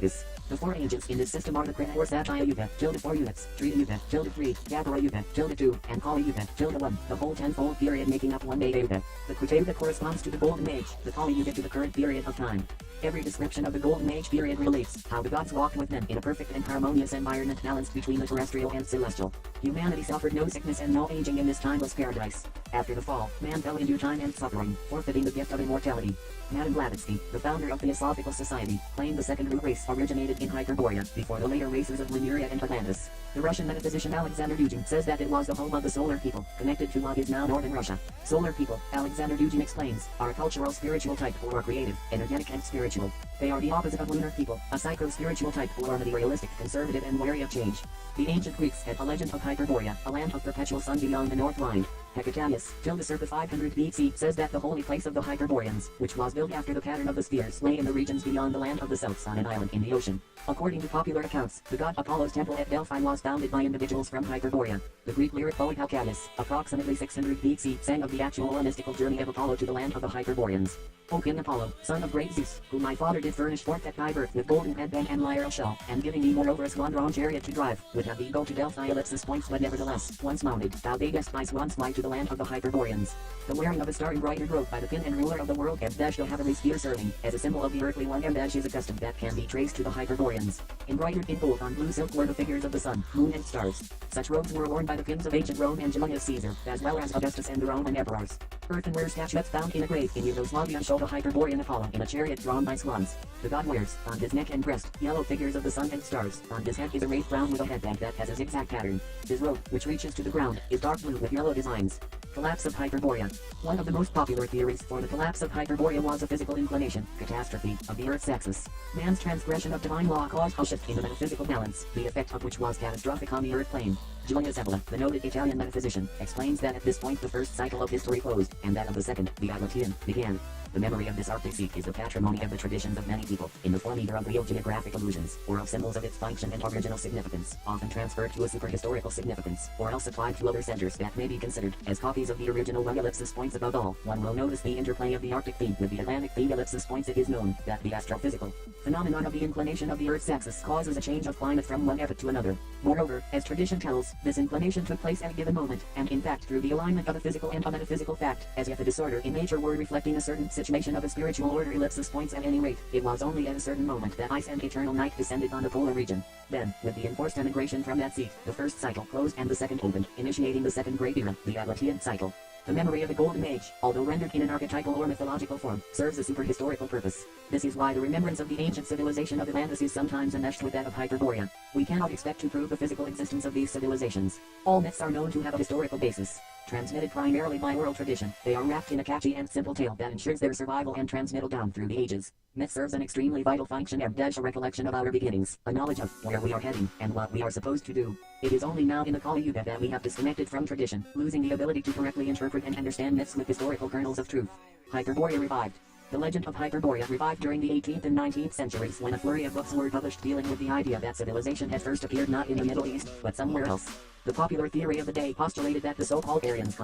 Arcticus. The 4 agents in this system are the Crit Satia Yuga, tilde 4 units, Trita Yuga, tilde 3, Gabara Yuga, tilde 2, and Kali Yuga, tilde 1, the whole tenfold period making up one Beta Yuga. The Krita Yuga corresponds to the Golden Age, the Kali Yuga to the current period of time. Every description of the Golden Age period relates how the gods walked with men in a perfect and harmonious environment balanced between the terrestrial and celestial. Humanity suffered no sickness and no aging in this timeless paradise. After the fall, man fell into time and suffering, forfeiting the gift of immortality. Madame Blavatsky, the founder of Theosophical Society, claimed the second root race originated in Hyperborea, before the later races of Lemuria and Atlantis. The Russian metaphysician Alexander Dugin says that it was the home of the solar people, connected to what is now northern Russia. Solar people, Alexander Dugin explains, are a cultural spiritual type who are creative, energetic and spiritual. They are the opposite of lunar people, a psycho-spiritual type who are materialistic, conservative and wary of change. The ancient Greeks had a legend of Hyperborea, a land of perpetual sun beyond the north wind. Hecataeus, tilde circa 500 BC, says that the holy place of the Hyperboreans, which was built after the pattern of the spheres, lay in the regions beyond the land of the Celts on an island in the ocean. According to popular accounts, the god Apollo's temple at Delphi was founded by individuals from Hyperborea. The Greek lyric poet Hecataeus, approximately 600 BC, sang of the actual mystical journey of Apollo to the land of the Hyperboreans. O King Apollo, son of great Zeus, whom my father did furnish forth at thy birth with golden headband and lyre shell, and giving thee moreover a swan-drawn chariot to drive, would have thee go to Delphi ellipsis points, but nevertheless, once mounted, thou badest thy swans fly to the land of the Hyperboreans. The wearing of a star embroidered robe by the king and ruler of the world Dash the heavenly sphere serving, as a symbol of the earthly one Dash is a custom that can be traced to the Hyperboreans. Embroidered in gold on blue silk were the figures of the sun, moon and stars. Such robes were worn by the kings of ancient Rome and Julius Caesar, as well as Augustus and the Roman emperors. Earthenware statuettes found in a grave in Yugoslavia show the Hyperborean Apollo in a chariot drawn by swans. The god wears, on his neck and breast, yellow figures of the sun and stars. On his head is a wraith crown with a headband that has a zigzag pattern. His robe, which reaches to the ground, is dark blue with yellow designs. Collapse of Hyperborea. One of the most popular theories for the collapse of Hyperborea was a physical inclination, catastrophe, of the Earth's axis. Man's transgression of divine law caused a shift in the metaphysical balance, the effect of which was catastrophic on the Earth plane. Giulia Zebola, the noted Italian metaphysician, explains that at this point the first cycle of history closed, and that of the second, the Atlantean, began. The memory of this Arctic sea is the patrimony of the traditions of many people, in the form either of real geographic illusions, or of symbols of its function and original significance, often transferred to a superhistorical significance, or else applied to other centers that may be considered as copies of the original one ellipsis points. Above all, one will notice the interplay of the Arctic theme with the Atlantic theme ellipsis points. It is known that the astrophysical phenomenon of the inclination of the Earth's axis causes a change of climate from one epoch to another. Moreover, as tradition tells, this inclination took place at a given moment, and in fact through the alignment of a physical and a metaphysical fact, as if a disorder in nature were reflecting a certain situation of a spiritual order ellipsis points. At any rate, it was only at a certain moment that ice and eternal night descended on the polar region. Then, with the enforced emigration from that seat, the first cycle closed and the second opened, initiating the second great era, the Atlantean cycle. The memory of the Golden Age, although rendered in an archetypal or mythological form, serves a superhistorical purpose. This is why the remembrance of the ancient civilization of Atlantis is sometimes enmeshed with that of Hyperborea. We cannot expect to prove the physical existence of these civilizations. All myths are known to have a historical basis. Transmitted primarily by oral tradition, they are wrapped in a catchy and simple tale that ensures their survival and transmittal down through the ages. Myth serves an extremely vital function and a recollection of our beginnings, a knowledge of where we are heading and what we are supposed to do. It is only now in the Kali Yuga that we have disconnected from tradition, losing the ability to correctly interpret and understand myths with historical kernels of truth. Hyperborea revived. The legend of Hyperborea revived during the 18th and 19th centuries when a flurry of books were published dealing with the idea that civilization had first appeared not in the Middle East, but somewhere else. The popular theory of the day postulated that the so-called Aryans,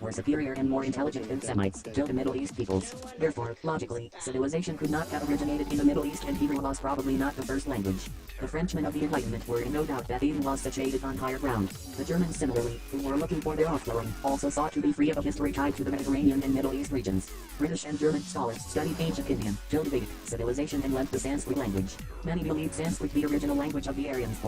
were superior and more intelligent than Semites, till the Middle East peoples. Therefore, logically, civilization could not have originated in the Middle East and Hebrew was probably not the first language. The Frenchmen of the Enlightenment were in no doubt that Eden was situated on higher ground. The Germans similarly, who were looking for their offspring, also sought to be free of a history tied to the Mediterranean and Middle East regions. British and German scholars studied ancient Indian, till Vedic, civilization and lent the Sanskrit language. Many believed Sanskrit the original language of the Aryans.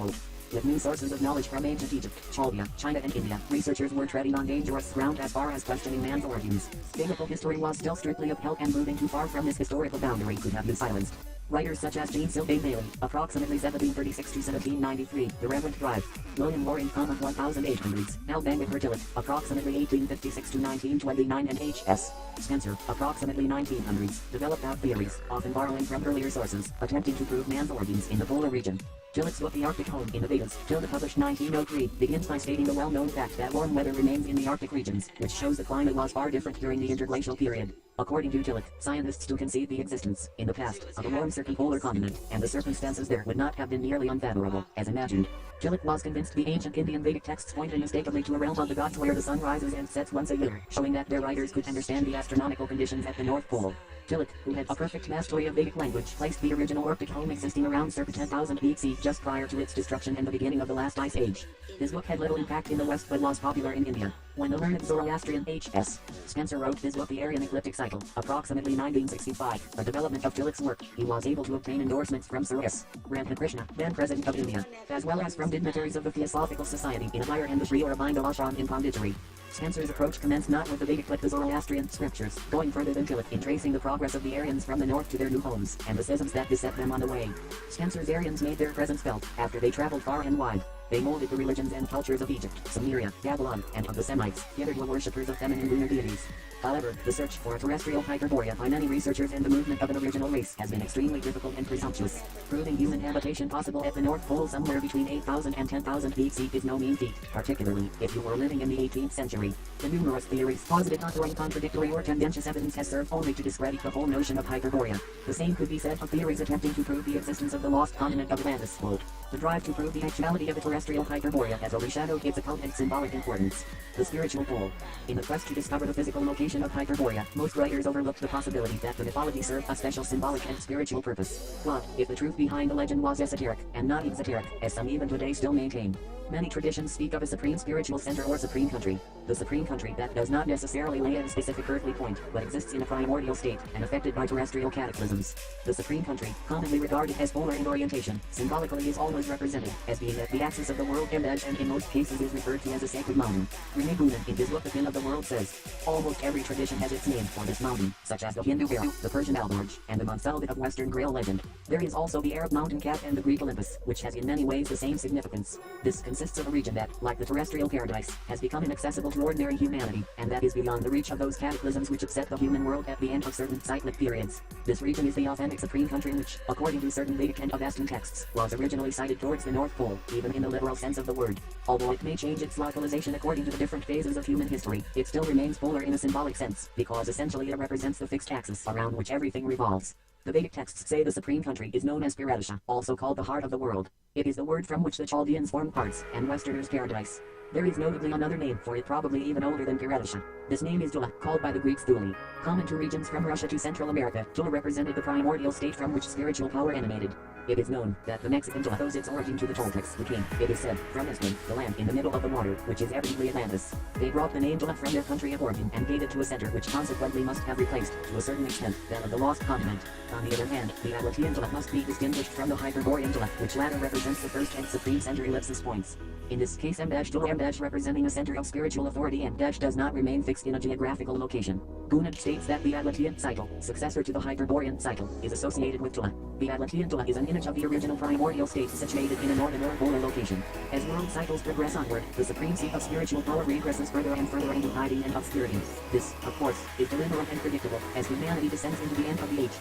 With new sources of knowledge from ancient Egypt, Chaldea, China and India, researchers were treading on dangerous ground as far as questioning man's origins. Biblical history was still strictly upheld and moving too far from this historical boundary could have been silenced. Writers such as Jean Sylvain Bailey, approximately 1736 to 1793, The Reverend Drive, William Moore in 1800s, Al Bang and Hertilit, approximately 1856 to 1929 and H.S. Spencer, approximately 1900s, developed out theories, often borrowing from earlier sources, attempting to prove man's origins in the polar region. Tillich's book The Arctic Home in the Vedas, Tilda published 1903, begins by stating the well-known fact that warm weather remains in the Arctic regions, which shows the climate was far different during the interglacial period. According to Tillich, scientists do concede the existence, in the past, of a warm circumpolar continent, and the circumstances there would not have been nearly unfathomable, as imagined. Tillich was convinced the ancient Indian Vedic texts point unmistakably to a realm of the gods where the sun rises and sets once a year, showing that their writers could understand the astronomical conditions at the North Pole. Tillich, who had a perfect mastery of Vedic language, placed the original Arctic home existing around circa 10,000 BC just prior to its destruction and the beginning of the last ice age. His book had little impact in the West but was popular in India. When the learned Zoroastrian H.S. Spencer wrote his book The Aryan Ecliptic Cycle, approximately 1965, a development of Tillich's work, he was able to obtain endorsements from Sir S. Radhakrishna, then President of India, as well as from dignitaries of the Theosophical Society in Adire and the Sri Aurobindo Ashram in Pondicherry. Spencer's approach commenced not with the Vedic but the Zoroastrian scriptures, going further than Tillich in tracing the progress of the Aryans from the north to their new homes, and the schisms that beset them on the way. Spencer's Aryans made their presence felt, after they traveled far and wide. They molded the religions and cultures of Egypt, Sumeria, Babylon, and of the Semites, hitherto worshippers of feminine lunar deities. However, the search for a terrestrial Hyperborea by many researchers and the movement of an original race has been extremely difficult and presumptuous. Proving human habitation possible at the North Pole somewhere between 8,000 and 10,000 BC is no mean feat, particularly if you were living in the 18th century. The numerous theories posited not throwing contradictory or tendentious evidence has served only to discredit the whole notion of Hyperborea. The same could be said of theories attempting to prove the existence of the lost continent of Atlantis. Quote, the drive to prove the actuality of a terrestrial Hyperborea has overshadowed its occult and symbolic importance. The spiritual pole. In the quest to discover the physical location of Hyperborea, most writers overlooked the possibility that the mythology served a special symbolic and spiritual purpose. What if the truth behind the legend was esoteric, and not exoteric, as some even today still maintain? Many traditions speak of a supreme spiritual center or supreme country. The supreme country that does not necessarily lay at a specific earthly point, but exists in a primordial state, and affected by terrestrial cataclysms. The supreme country, commonly regarded as polar in orientation, symbolically is always represented as being at the axis of the world and edge, and in most cases is referred to as a sacred mountain. Rene Boonen in his book The Fin of the World says, almost every tradition has its name for this mountain, such as the Hindu Vero, the Persian Alborz, and the Mount Selvat of Western Grail legend. There is also the Arab mountain Cat and the Greek Olympus, which has in many ways the same significance. This consists of a region that, like the terrestrial paradise, has become inaccessible to ordinary humanity, and that is beyond the reach of those cataclysms which upset the human world at the end of certain cyclic periods. This region is the authentic supreme country which, according to certain Vedic and Avestan texts, was originally sited towards the North Pole, even in the literal sense of the word. Although it may change its localization according to the different phases of human history, it still remains polar in a symbolic sense, because essentially it represents the fixed axis around which everything revolves. The Vedic texts say the supreme country is known as Paradisha, also called the heart of the world. It is the word from which the Chaldeans formed parts, and Westerners paradise. There is notably another name for it, probably even older than Paradisha. This name is Tula, called by the Greeks Thule. Common to regions from Russia to Central America, Tula represented the primordial state from which spiritual power emanated. It is known that the Mexican Tula owes its origin to the Toltecs, who came, it is said, from Island, the land in the middle of the water, which is evidently Atlantis. They brought the name Tula from their country of origin and gave it to a center which consequently must have replaced, to a certain extent, that of the lost continent. On the other hand, the Atlantean Tula must be distinguished from the Hyperborean Tula, which latter represents the first and supreme center ellipsis points. In this case Tula representing a center of spiritual authority, and does not remain fixed in a geographical location. Boonen states that the Atlantean cycle, successor to the Hyperborean cycle, is associated with Tula. The Atlantean Tula is an image of the original primordial state situated in a northern or polar location. As world cycles progress onward, the supreme seat of spiritual power regresses further and further into hiding and obscurity. This, of course, is deliberate and predictable, as humanity descends into the end of the age,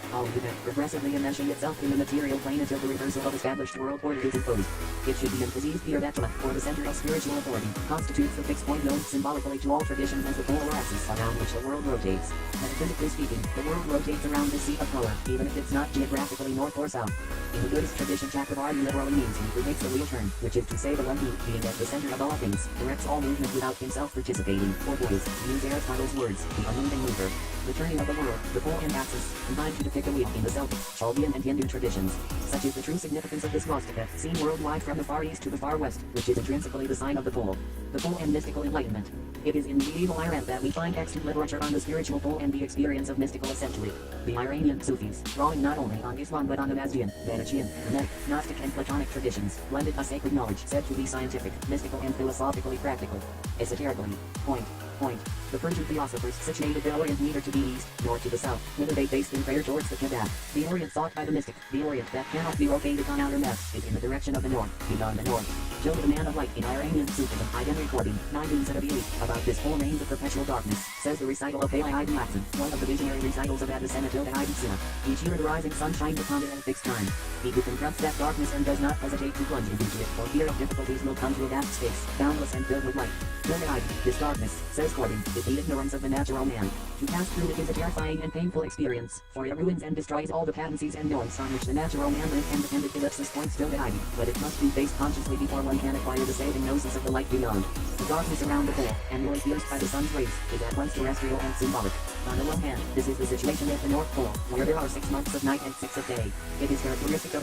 progressively enmeshing itself in the material plane until the reversal of established world order is imposed. It should be emphasized here that Tula, or the center of spiritual authority, constitutes the fixed point known symbolically to all traditions as the polar axis around which the world rotates. Metaphysically speaking, the world rotates around this seat of power, even if it's not geographically north or south. In the Buddhist tradition, Chakravarti literally means he who makes the wheel turn, which is to say the one who, being at the center of all things, directs all movement without himself participating, or boys, to use Aristotle's words, the unmoving mover. The turning of the world, the pole and axis, combine to depict a wheel in the Celtic, Chaldean and Hindu traditions. Such is the true significance of this swastika, seen worldwide from the Far East to the Far West, which is intrinsically the sign of the pole. The pole and mystical enlightenment. It is in medieval Iran that we find extant literature on the spiritual pole and the experience of mystical ascension. The Iranian Sufis, drawing not only on Islam but on the Mazdian, Manichaean, Hermetic, Gnostic and Platonic traditions, blended a sacred knowledge said to be scientific, mystical and philosophically practical. Esoterically. Point. The Persian philosophers situated the Orient neither to the east, nor to the south, whither they faced in prayer towards the Qibla. The Orient sought by the mystic, the Orient that cannot be located on outer maps, is in the direction of the north, beyond the north. Joe the Man of Light in Iranian Sufism, Ibn recording, 1978, about this whole reigns of perpetual darkness, says the recital of Halai Ibn Matson, one of the visionary recitals of Avicenna Tilda Ibn Sina. Each year the rising sun shines upon it at a fixed time. He who confronts that darkness and does not hesitate to plunge into it, for fear of difficulties will come to a vast space, boundless and filled with light. Tilda Ibn, this darkness, says corresponding is the ignorance of the natural man. To pass through it is a terrifying and painful experience, for it ruins and destroys all the patencies and norms on which the natural man lived and depended ellipsis point still hiding. But it must be faced consciously before one can acquire the saving gnosis of the light beyond. The darkness around the pole, annually pierced by the sun's rays, is at once terrestrial and symbolic. On the one hand, this is the situation at the North Pole, where there are 6 months of night and 6 of day. It is characteristic of